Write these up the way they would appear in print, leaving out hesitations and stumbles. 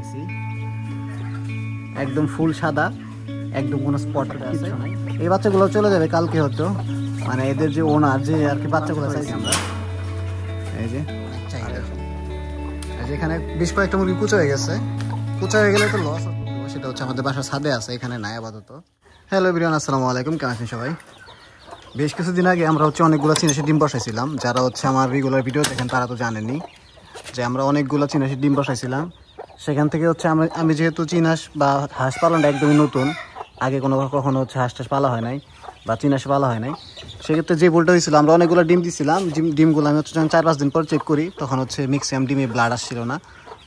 দিছি, একদম ফুল সাদা, একদম কোনো স্পট কিছু নাই। এই বাচ্চাগুলো চলে যাবে কালকে হতো, মানে এদের যে ওনার যে আর কি বাচ্চাগুলো চাইছি আমরা, এই যে এখানে বেশ কয়েকটা মুরগি কুচা হয়ে গেছে। কুচা হয়ে গেলে তো লস, সেটা হচ্ছে আমাদের বাসার ছাদে আছে, এখানে নাই আপাতত। হ্যালো এভরিওয়ান, আসসালামু আলাইকুম, কেমন আছেন সবাই? বেশ কিছুদিন আগে আমরা হচ্ছে অনেকগুলো চিনাশি ডিম বসাইছিলাম। যারা হচ্ছে আমার রেগুলার ভিডিও দেখেন তারা তো জানেনই যে আমরা অনেকগুলো চিনাশি ডিম বসাইছিলাম। সেখান থেকে হচ্ছে আমি যেহেতু চিনাশ বা হাঁস পালনটা একদমই নতুন, আগে কখনো হচ্ছে হাঁস টাস পালা হয় নাই বা চিনাশ পালা হয় নাই, সেক্ষেত্রে যে ভুলটা হয়েছিল আমরা অনেকগুলো ডিম দিয়েছিলাম। ডিমগুলো আমি হচ্ছে যখন 4-5 দিন পর চেক করি তখন হচ্ছে ম্যাক্সিমাম ডিমে ব্লাড আসছিল না।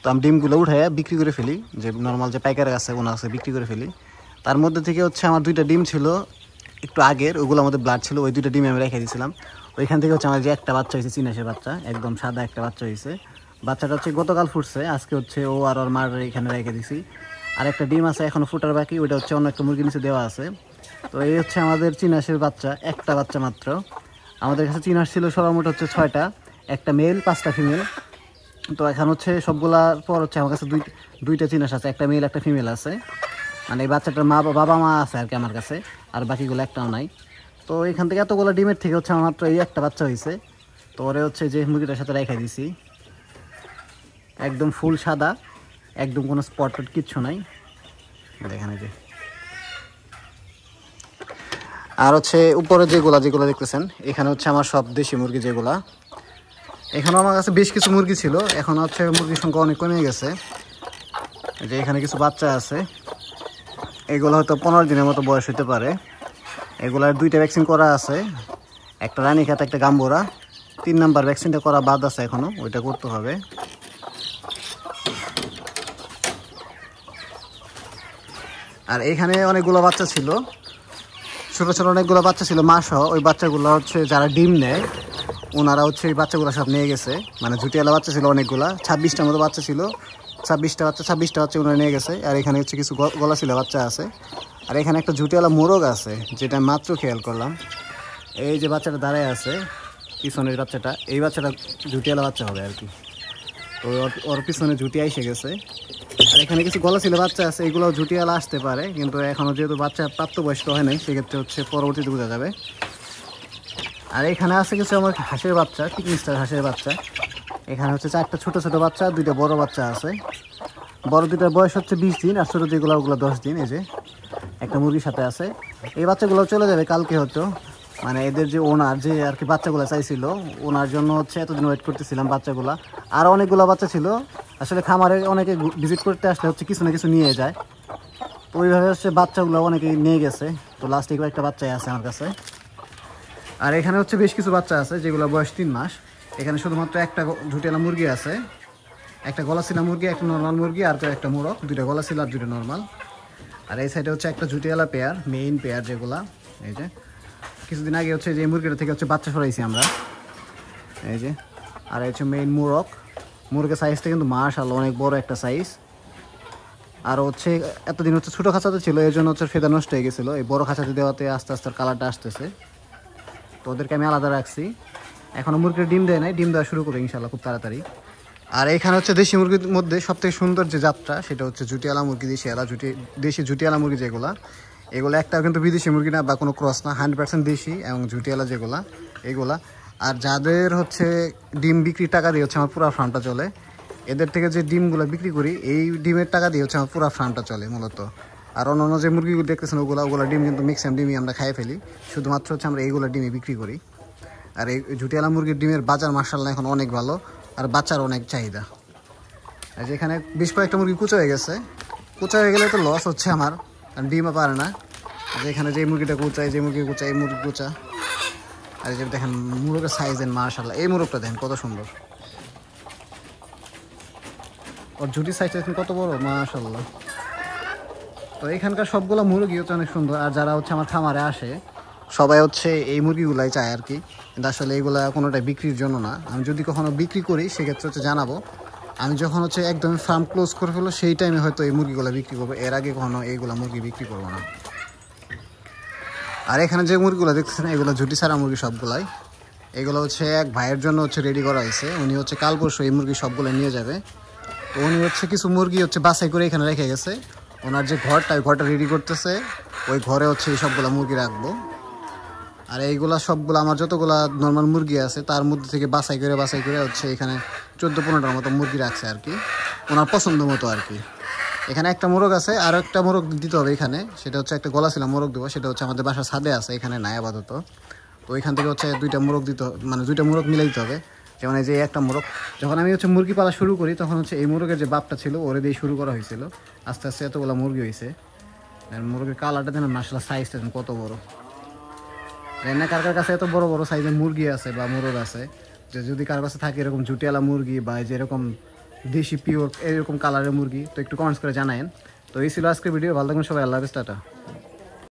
তো আমি ডিমগুলো উঠাইয়া বিক্রি করে ফেলি, যে নর্মাল যে পাইকারের আছে ওনার কাছে বিক্রি করে ফেলি। তার মধ্যে থেকে হচ্ছে আমার 2টা ডিম ছিল একটু আগের, ওগুলো আমাদের ব্লাড ছিল, ওই 2টা ডিম আমি রেখে দিয়েছিলাম। ওইখান থেকে হচ্ছে আমার যে একটা বাচ্চা হয়েছে চিনাশের বাচ্চা, একদম সাদা একটা বাচ্চা হয়েছে। বাচ্চাটা হচ্ছে গতকাল ফুটছে, আজকে হচ্ছে ও আর ওর মার এখানে রেখে দিছি। আর একটা ডিম আছে এখনও ফুটার বাকি, ওইটা হচ্ছে অন্য একটা মুরগির নিচে দেওয়া আছে। তো এই হচ্ছে আমাদের চিনাশের বাচ্চা, একটা বাচ্চা মাত্র। আমাদের কাছে চিনাশ ছিল সর্বমোট হচ্ছে 6টা, একটা মেল 5টা ফিমেল। তো এখন হচ্ছে সবগুলার পর হচ্ছে আমার কাছে দুইটা চিনাশ আছে, একটা মেল একটা ফিমেল আছে। মানে এই বাচ্চাটার বাবা মা আছে আর কি আমার কাছে, আর বাকিগুলো একটাও নাই। তো এখান থেকে এতগুলো ডিমের থেকে হচ্ছে আমার মাত্র এই একটা বাচ্চা হয়েছে। তো ওরে হচ্ছে যে মুরগিটার সাথে রেখে দিছি, একদম ফুল সাদা, একদম কোনো স্পট কিচ্ছু নাই এখানে যে। আর হচ্ছে উপরে যেগুলো দেখতেছেন এখানে হচ্ছে আমার সব দেশি মুরগি যেগুলা। এখানেও আমার কাছে বেশ কিছু মুরগি ছিল, এখন হচ্ছে মুরগির সংখ্যা অনেক কমে গেছে। যে এখানে কিছু বাচ্চা আছে, এগুলো হয়তো 15 দিনের মতো বয়স হতে পারে। এগুলার 2টা ভ্যাকসিন করা আছে, একটা রানীখাত একটা গাম্বোরা। 3 নাম্বার ভ্যাকসিনটা করা বাদ আছে এখনো, ওইটা করতে হবে। আর এখানে অনেকগুলো বাচ্চা ছিল, ছোট ছোট অনেকগুলো বাচ্চা ছিল মা সহ। ওই বাচ্চাগুলো হচ্ছে যারা ডিম নেয় ওনারা হচ্ছে এই বাচ্চাগুলো সব নিয়ে গেছে, মানে ঝুটিওয়ালা বাচ্চা ছিল অনেকগুলা, 26টার মতো বাচ্চা ছিল। 26টা বাচ্চা ওনারা নিয়ে গেছে। আর এখানে হচ্ছে কিছু গলা ছিল বাচ্চা আছে। আর এখানে একটা ঝুটিওয়ালা মোরগ আছে, যেটা মাত্র খেয়াল করলাম। এই যে বাচ্চাটা দাঁড়ায় আছে পিছনের বাচ্চাটা, এই বাচ্চাটা ঝুটিওয়ালা বাচ্চা হবে আর কি। তো ওর পিছনে ঝুটি এসে গেছে। আর এখানে কিছু গলা ছিল বাচ্চা আছে, এগুলো ঝুটিওয়ালা আসতে পারে, কিন্তু এখনও যেহেতু বাচ্চা প্রাপ্তবয়স্ক হয় নাই সেক্ষেত্রে হচ্ছে পরবর্তীতে বোঝা যাবে। আর এখানে আছে কিছু আমার হাঁসের বাচ্চা, কিকমিস্টার হাঁসের বাচ্চা। এখানে হচ্ছে 4টা ছোট ছোট বাচ্চা, 2টা বড় বাচ্চা আছে। বড় 2টার বয়স হচ্ছে 20 দিন, আর ছোটো যেগুলো ওগুলো 10 দিন। এই যে একটা মুরগির সাথে আছে। এই বাচ্চাগুলো চলে যাবে কালকে হতো, মানে এদের যে ওনার যে আর কি বাচ্চাগুলো চাইছিল ওনার জন্য হচ্ছে এতদিন ওয়েট করতেছিলাম বাচ্চাগুলা। আর অনেকগুলো বাচ্চা ছিল, আসলে খামারে অনেকে ভিজিট করতে আসলে হচ্ছে কিছু না কিছু নিয়ে যায়। তো ওইভাবে হচ্ছে বাচ্চাগুলো অনেকে নিয়ে গেছে। তো লাস্টে একটা বাচ্চাই আছে আমার কাছে। আর এখানে হচ্ছে বেশ কিছু বাচ্চা আছে যেগুলো বয়স 3 মাস। এখানে শুধুমাত্র একটা ঝুটিয়ালা মুরগি আছে, একটা গলাশিলা মুরগি, একটা নর্মাল মুরগি, আর একটা মোরগ। 2টা গলাশিলা আর 2টা নর্মাল। আর এই সাইডে হচ্ছে একটা ঝুটিয়ালা পেয়ার, মেইন পেয়ার যেগুলা। এই যে কিছুদিন আগে হচ্ছে যে মুরগিটা থেকে হচ্ছে বাচ্চা সরাইছি আমরা, এই যে। আর হচ্ছে মেইন মোরগ। মুরগের সাইজটা কিন্তু মাশাআল্লাহ অনেক বড় একটা সাইজ। আর হচ্ছে এতদিন হচ্ছে ছোটো খাঁচাতে ছিল, এই জন্য হচ্ছে ফেদা নষ্ট হয়ে গেছিলো। এই বড় খাঁচাতে দেওয়াতে আস্তে আস্তে কালারটা আসতেছে। তো ওদেরকে আমি আলাদা রাখছি। এখনও মুরগির ডিম দেয় নাই, ডিম দেওয়া শুরু করবে ইনশাল্লাহ খুব তাড়াতাড়ি। আর এখানে হচ্ছে দেশি মুরগির মধ্যে সবথেকে সুন্দর যে জাতটা সেটা হচ্ছে ঝুটিয়ালা মুরগি, দেশি ঝুটিয়ালা মুরগি যেগুলা। এগুলো একটাও কিন্তু বিদেশি মুরগি না বা কোনো ক্রস না, 100% দেশি এবং ঝুটিয়ালা যেগুলা এগুলা। আর যাদের হচ্ছে ডিম বিক্রির টাকা দিয়ে হচ্ছে আমার পুরো ফার্মটা চলে, এদের থেকে যে ডিমগুলো বিক্রি করি এই ডিমের টাকা দিয়ে হচ্ছে আমার পুরো ফার্মটা চলে মূলত। আর অন্য যে মুরগিগুলো দেখতেছেন ওগুলো ডিম কিন্তু ম্যাক্সিমাম ডিমই আমরা খাই ফেলি, শুধুমাত্র হচ্ছে আমরা এইগুলো ডিমই বিক্রি করি। আর এই ঝুটিয়ালা মুরগির ডিমের বাজার মাশাআল্লাহ এখন অনেক ভালো, আর বাচ্চার অনেক চাহিদা। আর যেখানে বেশ কয়েকটা মুরগি কুচা হয়ে গেছে, কুচা হয়ে গেলে তো লস হচ্ছে আমার, কারণ ডিমও পারে না। আর এখানে যে মুরগিটা কুচা, যে মুরগি কুচা, এই মুরগি কুচা। আর এই যে দেখেন মুরগের সাইজের মাশাআল্লাহ, এই মুরগটা দেখেন কত সুন্দর, ওর ঝুটির সাইজটা দেখেন কত বড় মাশাআল্লাহ। তো এখানকার সবগুলো মুরগি হচ্ছে অনেক সুন্দর। আর যারা হচ্ছে আমার খামারে আসে সবাই হচ্ছে এই মুরগিগুলাই চায় আর কি, কিন্তু আসলে এইগুলা কোনোটাই বিক্রির জন্য না। আমি যদি কখনো বিক্রি করি সেক্ষেত্রে হচ্ছে জানাবো। আমি যখন হচ্ছে একদম ফার্ম ক্লোজ করে ফেলো সেই টাইমে হয়তো এই মুরগিগুলো বিক্রি করবো, এর আগে কখনো এইগুলা মুরগি বিক্রি করবো না। আর এখানে যে মুরগিগুলো দেখতেছেন এগুলো ঝুটি ছাড়া মুরগি সবগুলাই। এগুলো হচ্ছে এক ভাইয়ের জন্য হচ্ছে রেডি করা হয়েছে, উনি হচ্ছে কাল পরশু এই মুরগি সবগুলো নিয়ে যাবে। তো উনি হচ্ছে কিছু মুরগি হচ্ছে বাছাই করে এখানে রেখে গেছে। ওনার যে ঘরটা, ওই ঘরটা রেডি করতেছে। ওই ঘরে হচ্ছে এই সবগুলা মুরগি রাখবো। আর এইগুলা সবগুলো আমার যতগুলা নর্মাল মুরগি আছে তার মধ্যে থেকে বাছাই করে হচ্ছে এখানে 14-15টার মতো মুরগি রাখছে আর কি, ওনার পছন্দ মতো আর কি। এখানে একটা মোরগ আছে, আর একটা মোরগ দিতে হবে এখানে, সেটা হচ্ছে একটা গলা ছিল মোরগ দেবো, সেটা হচ্ছে আমাদের বাসার ছাদে আছে, এখানে নাই আপাতত। তো ওইখান থেকে হচ্ছে 2টা মোরগ দিতে হবে, মানে 2টা মোরগ মিলাই দিতে হবে। যেমন এই যে একটা মোরগ, যখন আমি হচ্ছে মুরগি পালা শুরু করি তখন হচ্ছে এই মোরগের যে বাপটা ছিল ওরে দিয়ে শুরু করা হয়েছিল। আস্তে আস্তে এতগুলো মুরগি হয়েছে। আর মুরগির কালারটা যেন মাসাল্লাহ, সাইজটা যেন কত বড়। জানি না কার কার কাছে এত বড় বড় সাইজের মুরগি আছে বা মোরগ আছে, যে যদি কার কাছে থাকে এরকম জুটিয়ালা মুরগি বা যেরকম দেশি পিওর এরকম কালারের মুরগি, তো একটু কমেন্টস করে জানায়েন। তো এই ছিল আজকের ভিডিও। ভালো থাকুন সবাই, আল্লাহ হাফেজ, টাটা।